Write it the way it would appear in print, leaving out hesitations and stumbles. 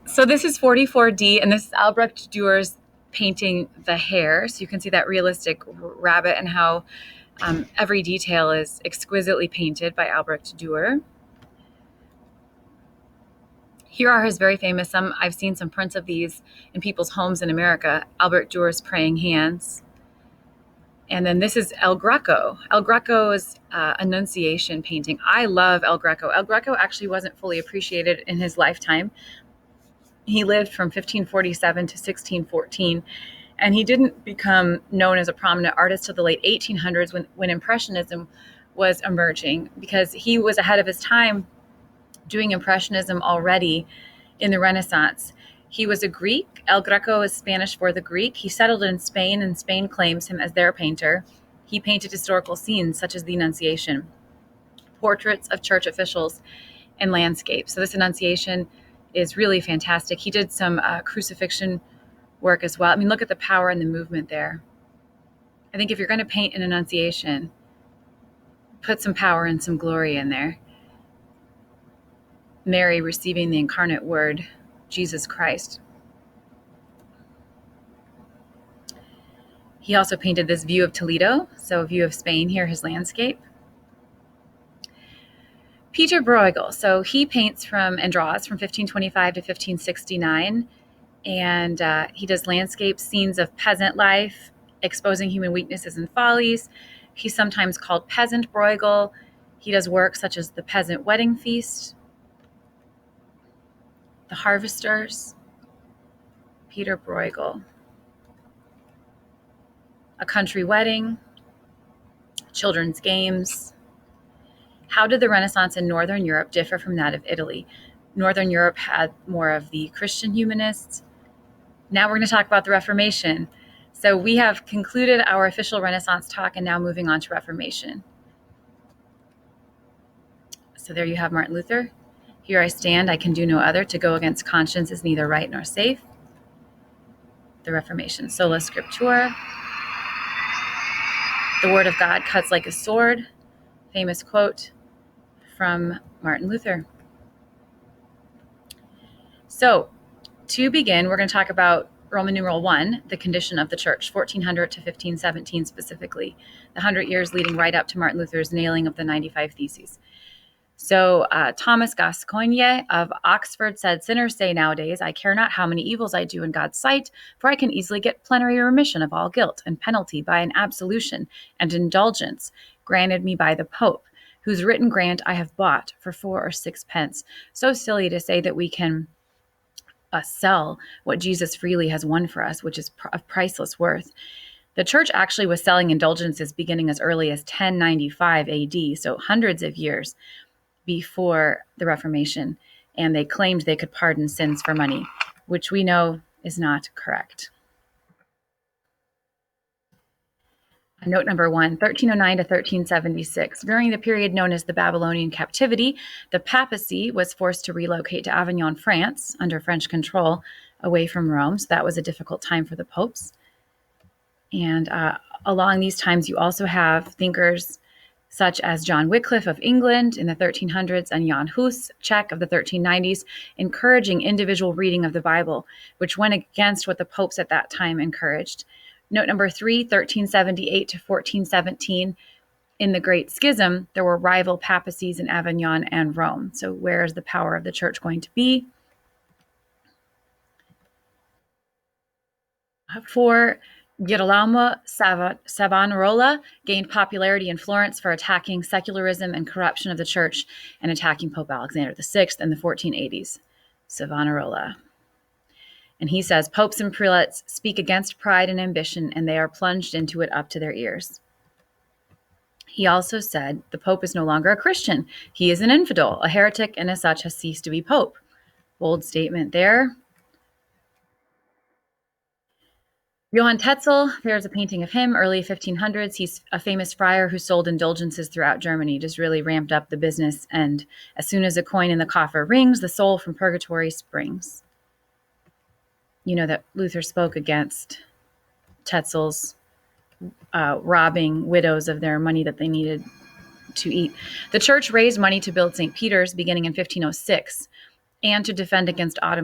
So this is 44D, and this is Albrecht Dührer's painting The Hare. So you can see that realistic rabbit and how every detail is exquisitely painted by Albrecht Dürer. Here are his very famous, I've seen some prints of these in people's homes in America, Albrecht Dürer's praying hands. And then this is El Greco. El Greco's Annunciation painting. I love El Greco. El Greco actually wasn't fully appreciated in his lifetime. He lived from 1547 to 1614, and he didn't become known as a prominent artist till the late 1800s when Impressionism was emerging, because he was ahead of his time doing Impressionism already in the Renaissance. He was a Greek. El Greco is Spanish for the Greek. He settled in Spain, and Spain claims him as their painter. He painted historical scenes such as the Annunciation, portraits of church officials, and landscapes. So this Annunciation is really fantastic. He did some crucifixion work as well. I mean, look at the power and the movement there. I think if you're going to paint an Annunciation, put some power and some glory in there. Mary receiving the incarnate word, Jesus Christ. He also painted this view of Toledo, so a view of Spain here, his landscape. Pieter Bruegel, so he paints from and draws from 1525 to 1569, and he does landscape scenes of peasant life, exposing human weaknesses and follies. He's sometimes called Peasant Bruegel. He does work such as the Peasant Wedding Feast, The Harvesters, Pieter Bruegel, A Country Wedding, Children's Games. How did the Renaissance in Northern Europe differ from that of Italy? Northern Europe had more of the Christian humanists. Now we're going to talk about the Reformation. So we have concluded our official Renaissance talk and now moving on to Reformation. So there you have Martin Luther. Here I stand, I can do no other. To go against conscience is neither right nor safe. The Reformation. Sola Scriptura. The word of God cuts like a sword. Famous quote from Martin Luther. So to begin, we're going to talk about Roman numeral 1, the condition of the church, 1400 to 1517 specifically, the 100 years leading right up to Martin Luther's nailing of the 95 Theses. So Thomas Gascoigne of Oxford said, "Sinners say nowadays, I care not how many evils I do in God's sight, for I can easily get plenary remission of all guilt and penalty by an absolution and indulgence granted me by the Pope, whose written grant I have bought for 4 or 6 pence." So silly to say that we can sell what Jesus freely has won for us, which is of priceless worth. The church actually was selling indulgences beginning as early as 1095 AD, so hundreds of years before the Reformation, and they claimed they could pardon sins for money, which we know is not correct. Note number 1, 1309 to 1376. During the period known as the Babylonian Captivity, the papacy was forced to relocate to Avignon, France, under French control, away from Rome. So that was a difficult time for the popes. And along these times, you also have thinkers such as John Wycliffe of England in the 1300s and Jan Hus, Czech, of the 1390s, encouraging individual reading of the Bible, which went against what the popes at that time encouraged. Note number 3, 1378 to 1417. In the Great Schism, there were rival papacies in Avignon and Rome. So where is the power of the church going to be? 4, Girolamo Savonarola gained popularity in Florence for attacking secularism and corruption of the church and attacking Pope Alexander VI in the 1480s. Savonarola. And he says, popes and prelates speak against pride and ambition, and they are plunged into it up to their ears. He also said, the pope is no longer a Christian. He is an infidel, a heretic, and as such has ceased to be pope. Bold statement there. Johann Tetzel, there's a painting of him, early 1500s. He's a famous friar who sold indulgences throughout Germany, just really ramped up the business. And as soon as a coin in the coffer rings, the soul from purgatory springs. You know that Luther spoke against Tetzel's robbing widows of their money that they needed to eat. The church raised money to build St. Peter's beginning in 1506 and to defend against Ottoman